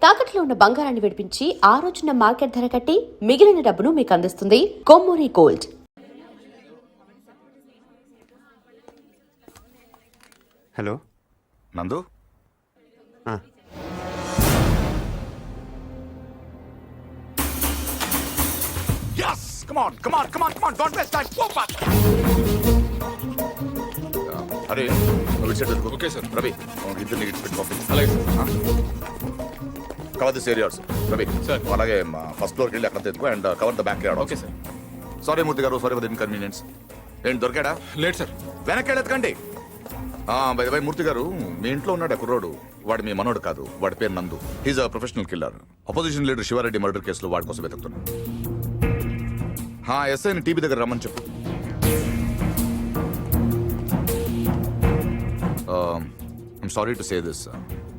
తాకట్లో ఉన్న బంగారాన్ని విడిపించి ఆ రోజున మార్కెట్ ధర కట్టి మిగిలిన డబ్బును మీకు అందిస్తుంది కొమ్మూరి గోల్డ్. హలో నందు, yes, come on, don't waste time. Go fast. అరే నువ్వు ఇటు సైడ్ వెళ్ళిపో. Okay sir. రవి ఇద్దరు నీకు పెట్టి పంపించు. అలాగే sir. Cover this areas Ravi sir. అలాగే ఫస్ట్ ఫ్లోర్కి వెళ్ళి అక్కడ తెచ్చుకో and cover the back yard. Okay sir. Sorry Murthy గారు, సారీ ఫర్ ఇన్కన్వీనియన్స్. ఏంటి దొరికాడా? Late sir. వెనక్కి వెళ్ళెత్తుకండి. బై మూర్తి గారు, మీ ఇంట్లో ఉన్నాడు కుర్రోడు. వాడు మీ మనోడు కాదు, వాడి పేరు Nandu. He's a professional killer. Opposition leader Sivareddy murder కేసులో వాడి కోసం వెతుకుతున్నాను. ఎస్ఐని టీవీ దగ్గర రమ్మని చెప్పు. I'm sorry to say this,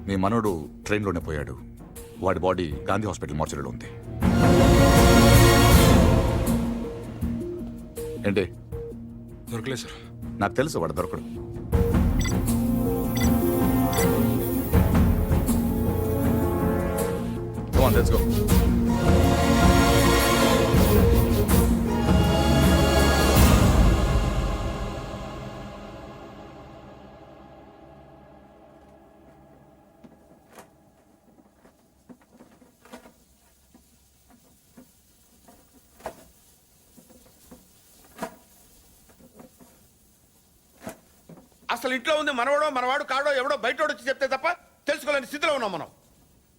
మీ మనోడు ట్రైన్లోనే పోయాడు. వాడి బాడీ గాంధీ హాస్పిటల్ మార్చురీలో ఉంది. ఏంటి? దొరకలేదు సార్. నాకు తెలుసు వాడు దొరకడు. Come on, let's go. అసలు ఇంట్లో ఉంది మనవాడో మనవాడు కాడో ఎవడో బయటోడు వచ్చి చెప్తే తప్ప తెలుసుకోలేని స్థితిలో ఉన్నాం మనం.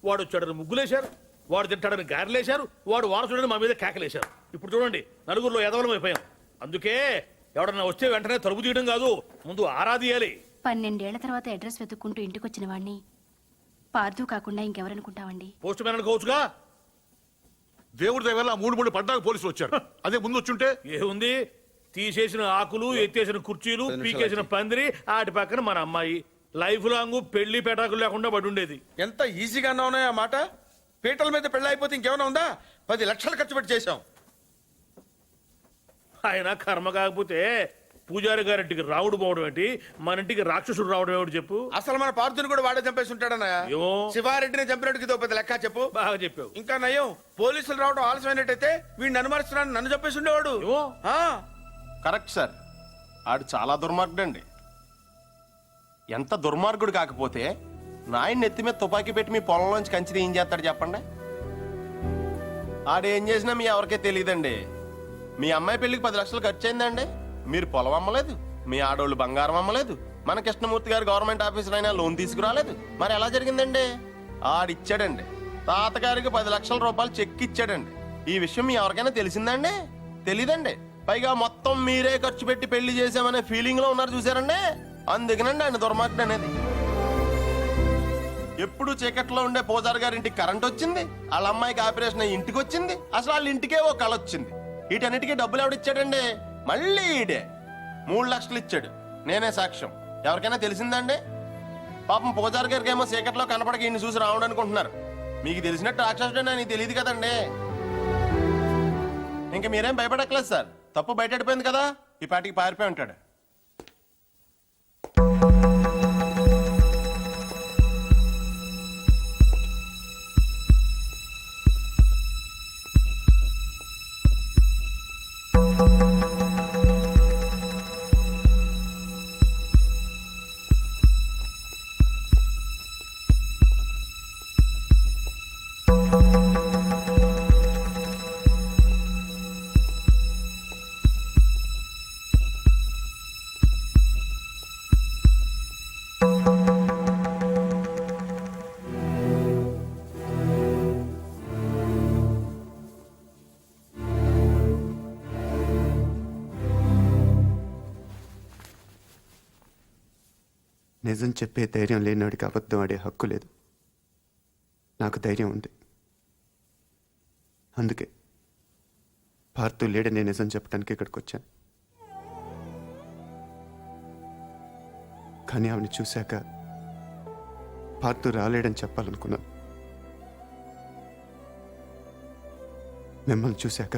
వాడు వచ్చాడని ముగ్గులేశారు, వాడు తింటాడని గారెలేశారు, వాడు వారసుడని మా మీద కేకలేశారు. ఇప్పుడు చూడండి, నలుగురిలో ఎదవలం అయిపోయాం. అందుకే ఎవడన్నా వచ్చే వెంటనే తలుపు తీయడం కాదు, ముందు ఆరాధియాలి. 12 ఏళ్ల తర్వాత అడ్రస్ వెతుక్కుంటూ ఇంటికొచ్చిన వాడిని పార్థు కాకుండా ఇంకెవరనుకుంటావండి? Post man అనుకోవచ్చుగా. దేవుడి దగ్గర 3 పడ్డాక పోలీసులు వచ్చారు. అదే ముందు వచ్చుంటే ఏముంది, తీసేసిన ఆకులు, ఎత్తేసిన కుర్చీలు, పీకేసిన పందిరి, ఆటి పక్కన మన అమ్మాయి. లైఫ్ లాంగ్ పెళ్లి పెటాకులు లేకుండా పడి ఉండేది. ఎంత ఈజీగా ఉన్నాయో ఆ మాట. పీటల మీద పెళ్లి అయిపోతే ఇంకేమైనా ఉందా? 10 లక్షలు ఖర్చు పెట్టి చేశాం. ఆయన కర్మ కాకపోతే పూజారి గారింటికి రావుడు పోవడం ఏంటి, మన ఇంటికి రాక్షసుడు రావడం ఏమిటి చెప్పు. అసలు మన పార్థుని కూడా వాడే చంపేసి ఉంటాడన్నయ్య. శివారెడ్డిని చంపినట్టుకి ఇదో పెద్ద లెక్క చెప్పు. బాగా చెప్పావు. ఇంకా నయం, పోలీసులు రావడం ఆలస్యమైనట్టయితే వీడిని అనుమానిస్తున్నాను, నన్ను చంపేసి ఉండేవాడు. కరెక్ట్ సార్, ఆడు చాలా దుర్మార్గుడండి. ఎంత దుర్మార్గుడు కాకపోతే నాయన నెత్తి మీద తుపాకీ పెట్టి మీ పొలంలోంచి కంచిని ఏం చేస్తాడు చెప్పండి? ఆడేం చేసినా మీ ఎవరికే తెలియదండి. మీ అమ్మాయి పెళ్లికి 10 లక్షలు ఖర్చు అయిందండి. మీరు పొలం అమ్మలేదు, మీ ఆడోళ్ళు బంగారం అమ్మలేదు, మన కృష్ణమూర్తి గారు గవర్నమెంట్ ఆఫీసర్ అయినా లోన్ తీసుకురాలేదు. మరి ఎలా జరిగిందండి? ఆడిచ్చాడండి. తాతగారికి 10 లక్షల రూపాయలు చెక్ ఇచ్చాడండి. ఈ విషయం మీ ఎవరికైనా తెలిసిందండి? తెలీదండి. పైగా మొత్తం మీరే ఖర్చు పెట్టి పెళ్లి చేసామనే ఫీలింగ్ లో ఉన్నారు చూసారండి. అందుకనండి ఆయన దుర్మార్గుడు అనేది. ఎప్పుడు చీకట్లో ఉండే పూజారి గారి ఇంటికి కరెంట్ వచ్చింది, వాళ్ళ అమ్మాయికి ఆపరేషన్ అయ్యి ఇంటికి వచ్చింది, అసలు వాళ్ళ ఇంటికే ఓ కళ వచ్చింది. వీటన్నిటికీ డబ్బులు ఎవడిచ్చాడండి? మళ్ళీ ఈడే 3 లక్షలు ఇచ్చాడు. నేనే సాక్ష్యం. ఎవరికైనా తెలిసిందండి? పాపం పూజారి గారికి ఏమో చీకట్లో కనపడక ఈయన చూసి రావడం అనుకుంటున్నారు. మీకు తెలిసినట్టు రాక్షసుడు నాకు తెలియదు కదండి. ఇంక మీరేం భయపడక్కలేదు సార్. తప్పు బయటపడిపోయింది కదా, ఈ పాటికి పారిపోయి ఉంటాడు. నిజం చెప్పే ధైర్యం లేనివాడికి అబద్ధం ఆడే హక్కు లేదు. నాకు ధైర్యం ఉంది. అందుకే పార్థు లేడని నిజం చెప్పడానికి ఇక్కడికి వచ్చాను. కానీ ఆవిడని చూశాక పార్థు రాలేడని చెప్పాలనుకున్నాను. మిమ్మల్ని చూశాక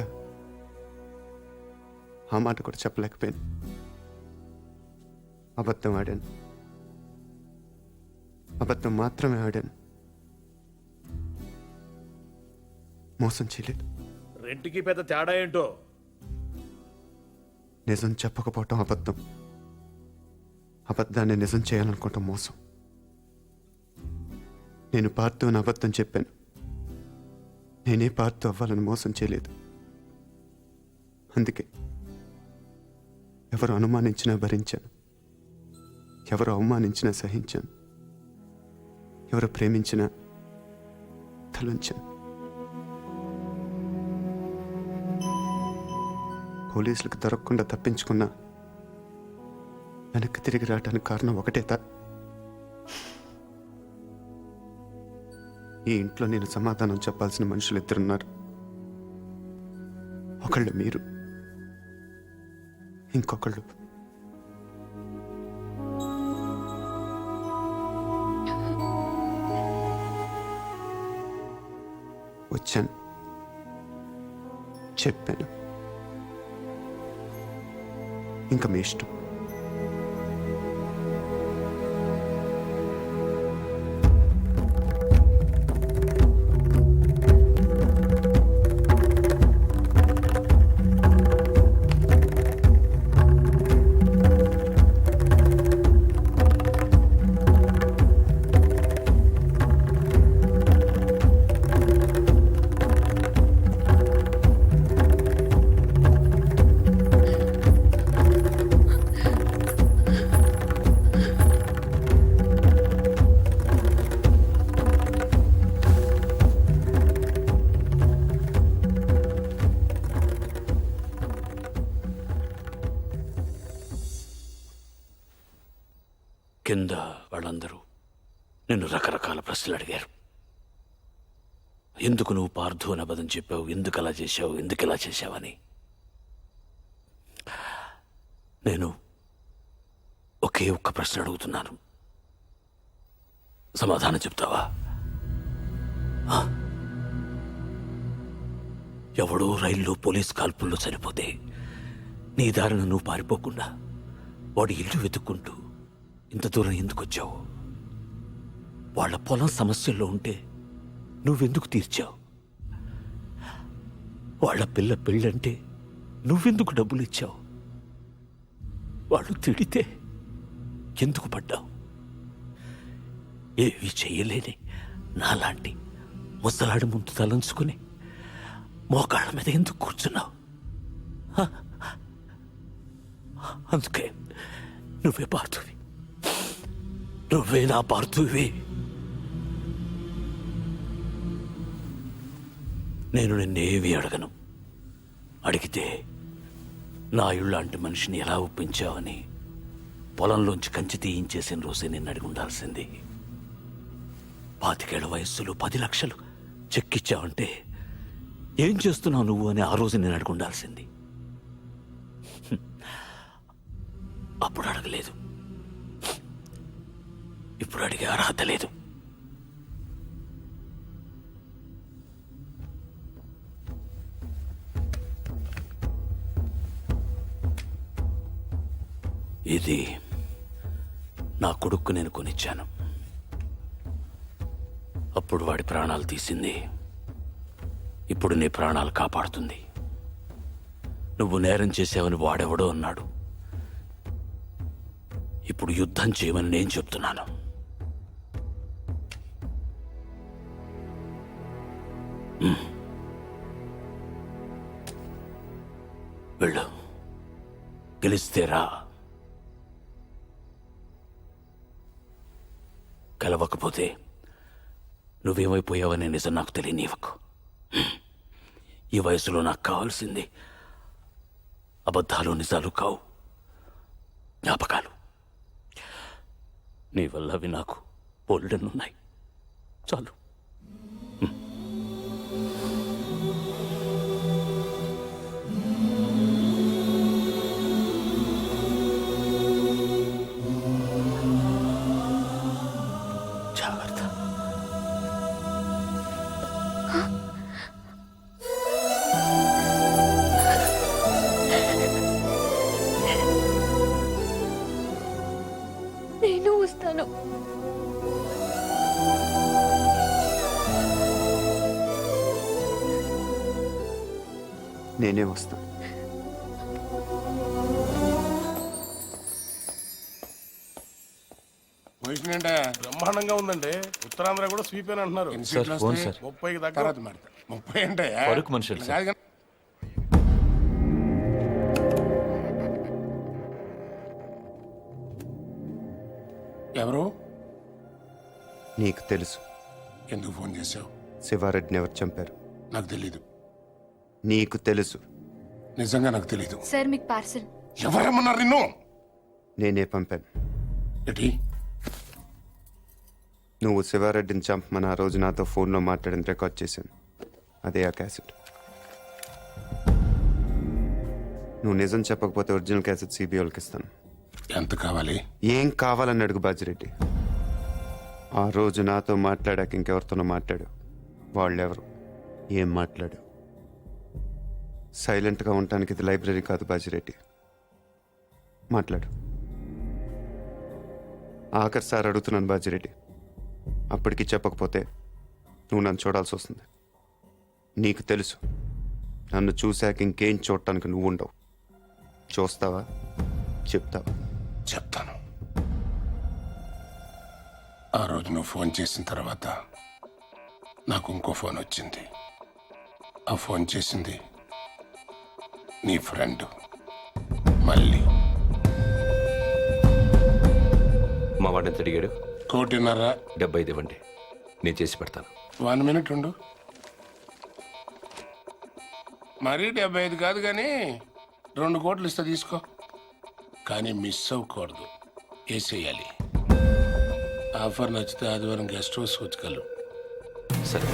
ఆ మాట కూడా చెప్పలేకపోయాను. అబద్ధం ఆడాను. అబద్ధం మాత్రమే ఆడాను. మోసం చేయలేదు. రెంట్కి పెద్ద తేడా ఏంటో. నిజం చెప్పకపోవటం అబద్ధం, అబద్ధాన్ని నిజం చేయాలనుకోవటం మోసం. నేను పార్తు అని అబద్ధం చెప్పాను. నేనే పార్తు అవ్వాలని మోసం చేయలేదు. అందుకే ఎవరు అనుమానించినా భరించాను, ఎవరు అవమానించినా సహించాను, ఎవరు ప్రేమించినా తలంచాను. పోలీసులకు దొరకకుండా తప్పించుకున్నా వెనక్కి తిరిగి రావడానికి కారణం ఒకటే ఈ ఇంట్లో నేను సమాధానం చెప్పాల్సిన మనుషులు ఇద్దరున్నారు. ఒకళ్ళు మీరు, ఇంకొకళ్ళు వచ్చాను, చెప్పాను. ఇంకా మీ ఇష్టం. కింద వాళ్ళందరూ నిన్ను రకరకాల ప్రశ్నలు అడిగారు. ఎందుకు నువ్వు పార్థు అని అబద్ధం చెప్పావు, ఎందుకు అలా చేశావు, ఎందుకు ఇలా చేశావని. నేను ఒకే ఒక్క ప్రశ్న అడుగుతున్నాను, సమాధానం చెప్తావా? ఎవడో రైల్లో పోలీస్ కాల్పుల్లో చనిపోతే నీ దారిన నువ్వు పారిపోకుండా వాడి ఇల్లు వెతుక్కుంటూ ఇంత దూరం ఎందుకు వచ్చావు? వాళ్ళ పొలం సమస్యల్లో ఉంటే నువ్వెందుకు తీర్చావు? వాళ్ళ పిల్ల పెళ్ళంటే నువ్వెందుకు డబ్బులు ఇచ్చావు? వాళ్ళు తిడితే ఎందుకు పడ్డావు? ఏవి చెయ్యలేని నాలాంటి ముసలాడి ముందు తలంచుకుని మోకాళ్ళ మీద ఎందుకు కూర్చున్నావు? అందుకే నువ్వే పార్థువి, నువ్వే నా పార్థువి. నేను నిన్నేవి అడగను. అడిగితే నా ఇళ్ళంటి మనిషిని ఎలా ఒప్పించావని పొలంలోంచి కంచి తీయించేసిన రోజే నిన్ను అడిగి ఉండాల్సింది. 25 ఏళ్ల వయస్సులో 10 లక్షలు చెక్కిచ్చావంటే ఏం చేస్తున్నావు నువ్వు అని ఆ రోజు నేను అడిగి ఉండాల్సింది. అప్పుడు అడగలేదు, ఇప్పుడు అడిగే అర్హత లేదు. ఇది నా కొడుక్కు నేను కొనిచ్చాను. అప్పుడు వాడి ప్రాణాలు తీసింది, ఇప్పుడు నీ ప్రాణాలు కాపాడుతుంది. నువ్వు నేరం చేసావని వాడెవడో అన్నాడు, ఇప్పుడు యుద్ధం చేయమని నేను చెప్తున్నాను. వెళ్ళు, గెలిస్తేరా, కలవకపోతే నువ్వేమైపోయావనే నిజం నాకు తెలియనివ్వకు. ఈ వయసులో నాకు కావాల్సింది అబద్ధాలు నిజాలు కావు, జ్ఞాపకాలు. నీ వల్ల అవి నాకు బోల్డెన్నున్నాయి, చాలు. జాగ్రత్త. నేను వస్తాను. నేనే వస్తాను. పొజిషన్ అంటే బ్రహ్మాండంగా ఉందండి. ఉత్తరాంధ్ర కూడా స్వీప్ అని అంటున్నారు. ఎన్ని సార్, సీట్లు ఫోన్ వస్తాయి? సార్. 30కి దగ్గర 30 అంటే వరకు మనుషులు సార్. కాదు కానీ- ఎవరు? నీకు తెలుసు ఎందుకు ఫోన్ చేశావు? శివారెడ్డిని ఎవరు చంపారు? నాకు తెలీదు. నీకు తెలుసు. నిజంగా నాకు తెలీదు. సార్ మీకు పార్సల్. ఎవరేమన్నారు నిన్ను? నేనే పంపాను. ఎటి? నువ్వు శివారెడ్డిని చంపమని ఆ రోజు నాతో ఫోన్లో మాట్లాడిన రికార్డ్ చేశాను. అదే ఆ క్యాసెట్. నువ్వు నిజం చెప్పకపోతే ఒరిజినల్ క్యాసెట్ సిబిఐకి ఇస్తాను. ఎంత కావాలి? ఏం కావాలని అడుగు బాజిరెడ్డి. ఆ రోజు నాతో మాట్లాడాక ఇంకెవరితోనో మాట్లాడు. వాళ్ళెవరు? ఏం మాట్లాడు? సైలెంట్గా ఉండటానికి ఇది లైబ్రరీ కాదు బాజిరెడ్డి. మాట్లాడు. ఆఖరి సార్ అడుగుతున్నాను బాజిరెడ్డి. అప్పటికి చెప్పకపోతే నువ్వు నన్ను చూడాల్సి వస్తుంది. నీకు తెలుసు నన్ను చూశాక ఇంకేం చూడటానికి నువ్వు ఉండవు. చూస్తావా? చెప్తావా? చెప్తాను. ఆ రోజు నువ్వు ఫోన్ చేసిన తర్వాత నాకు ఇంకో ఫోన్ వచ్చింది. ఆ ఫోన్ చేసింది నీ ఫ్రెండ్ మళ్ళీ. మా వాడిని ఎంత అడిగాడు? 1.5 75 ఇవ్వండి, నేను చేసి పెడతాను. 1 మినిట్ ఉండు. మరీ 75 కాదు కానీ 2 కోట్లు ఇస్తా తీసుకో. కానీ మిస్ అవ్వకూడదు, వేసేయాలి. ఆఫర్ నచ్చితే ఆదివారం గెస్ట్ హౌస్ వచ్చగలరు. సరే.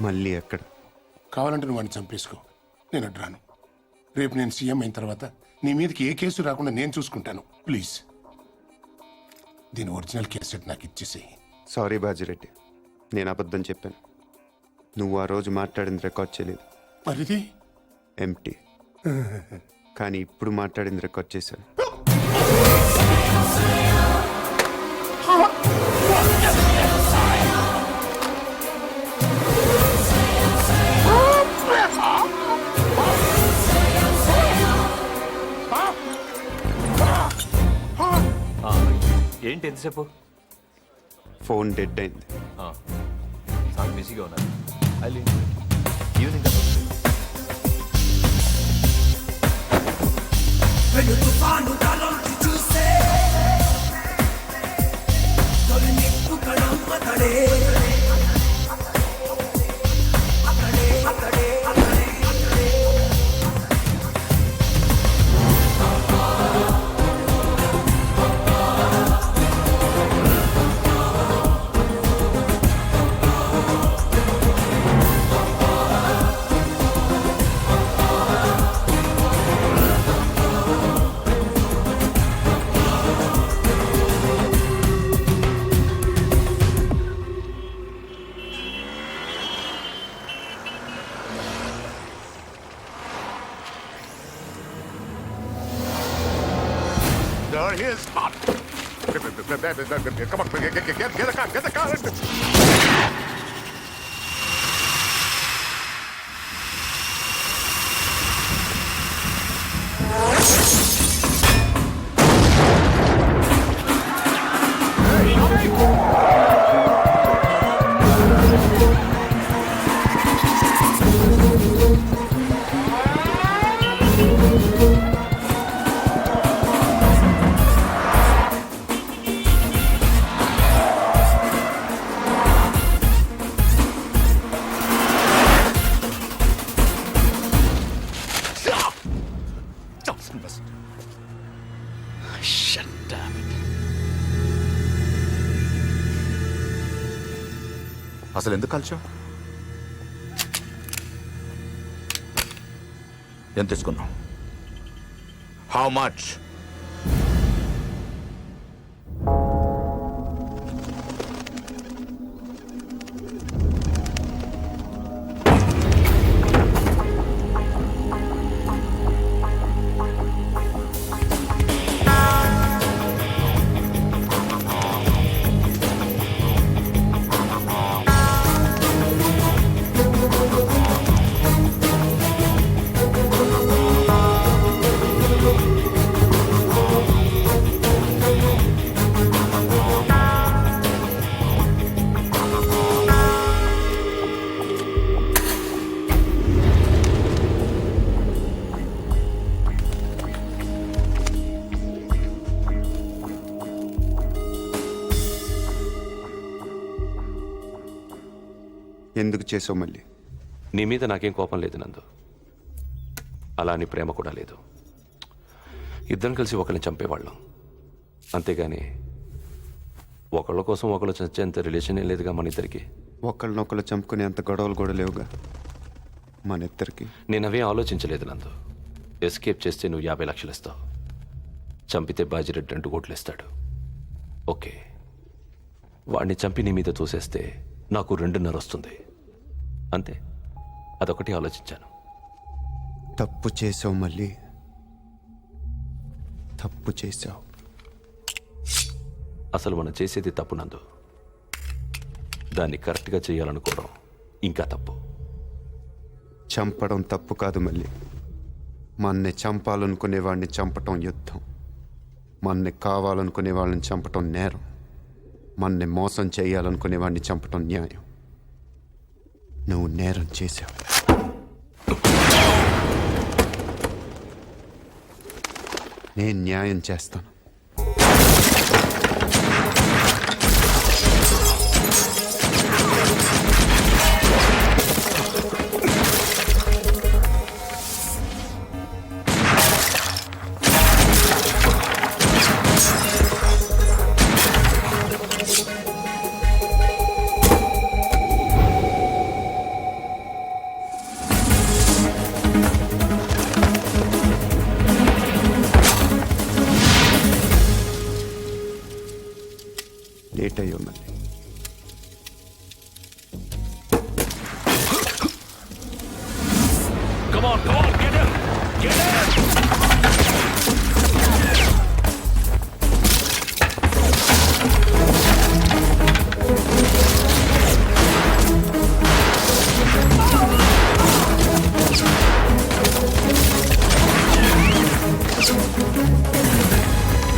మళ్ళీ ఎక్కడ? కావాలంటే నువ్వు వాడిని చంపేసుకో, నేను అడ్రాను. రేపు నేను సీఎం అయిన తర్వాత నీ మీదకి ఏ కేసు రాకుండా నేను చూసుకుంటాను. ప్లీజ్ దీని ఒరిజినల్ కేసెట్ నాకు ఇచ్చేసేయి. సారీ బాజిరెడ్డి, నేను అబద్ధం చెప్పాను. నువ్వు ఆ రోజు మాట్లాడింది రికార్డ్ చేయలేదు. మరిది ఎంటీ. కానీ ఇప్పుడు మాట్లాడింది రికార్డ్ చేశాను. ఏంటి ఎంతసేపు? ఫోన్ డెడ్ అయింది. చాలా బిజీగా ఉన్నారు. Evening There he is. Come on, get the car. అసలు ఎందుకు కాల్చావు? ఎంత తీసుకున్నావు? How much? ఎందుకు చేసావు మళ్ళీ? నీ మీద నాకేం కోపం లేదు నందు, అలా అని ప్రేమ కూడా లేదు. ఇద్దరం కలిసి ఒకరిని చంపేవాళ్ళం, అంతేగాని ఒకళ్ళ కోసం ఒకళ్ళు చచ్చేంత రిలేషన్ ఏం లేదుగా మన ఇద్దరికి. ఒకళ్ళనొకళ్ళు చంపుకునే అంత గొడవలు కూడా లేవుగా మన ఇద్దరికి. నేను అవే ఆలోచించలేదు నందు. ఎస్కేప్ చేస్తే నువ్వు 50 లక్షలు ఇస్తావు, చంపితే బాజిరెడ్డి 2 కోట్లు ఇస్తాడు. ఓకే, వాడిని చంపి నీ మీద తోసేస్తే నాకు 2.5 వస్తుంది, అంతే. అదొకటి ఆలోచించాను. తప్పు చేసావు మళ్ళీ, తప్పు చేసావు. అసలు మనం చేసేది తప్పు నందు, దాన్ని కరెక్ట్గా చేయాలనుకోవడం ఇంకా తప్పు. చంపడం తప్పు కాదు మళ్ళీ, మన్ని చంపాలనుకునే వాడిని చంపటం యుద్ధం, మన్ని కావాలనుకునే వాళ్ళని చంపటం నేరం, మన్ని మోసం చేయాలనుకునే వాడిని చంపటం న్యాయం. నువ్వు నేరం చేసావు. నేను న్యాయం చేస్తాను. లేట్ అయ్యో మళ్ళీ. Come on, get him! Get him!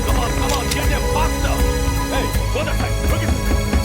Come on, get him faster! Hey, go that side, quick it!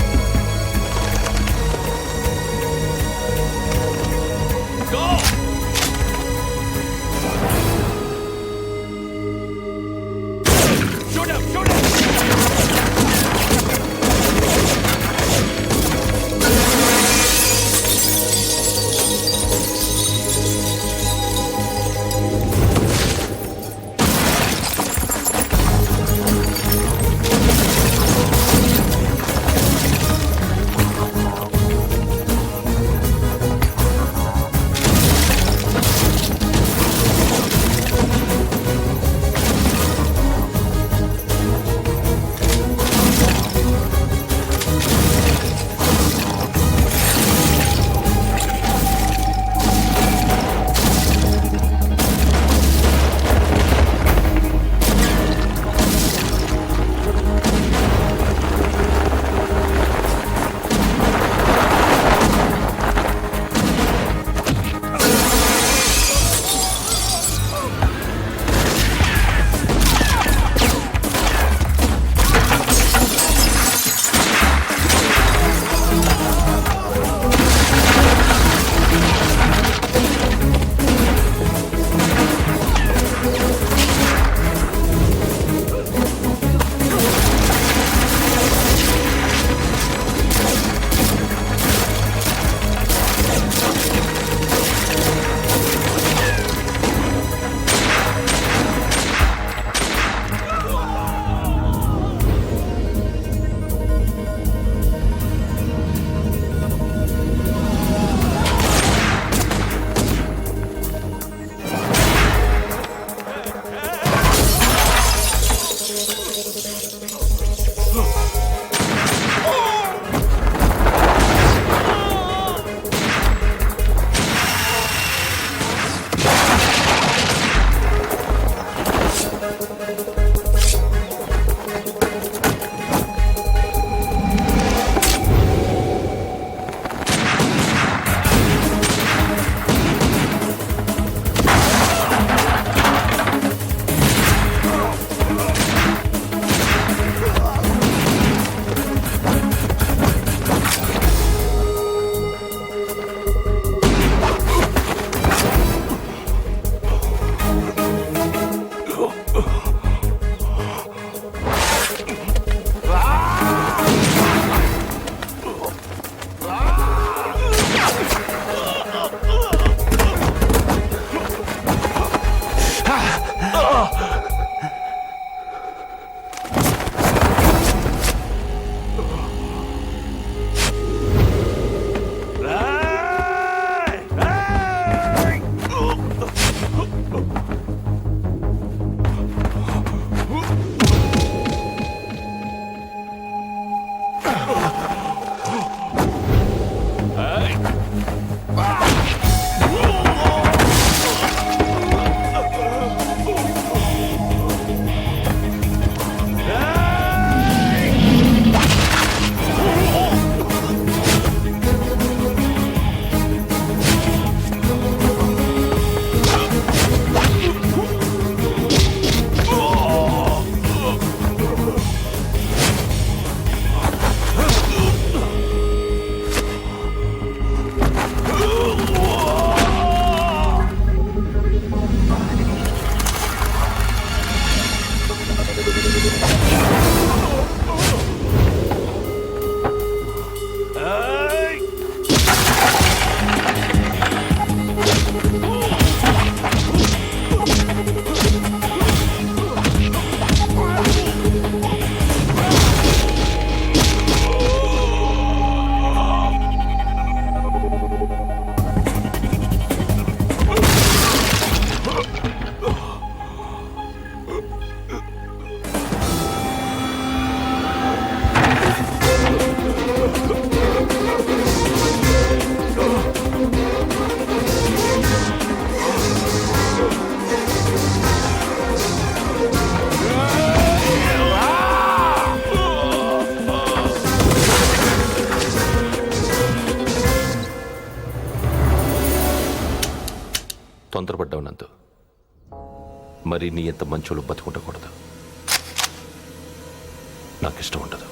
తొందరపడ్డావు నందు. మరి నీ ఎంత మంచోళ్ళు బతుకుండకూడదు. నాకు ఇష్టం ఉండదు.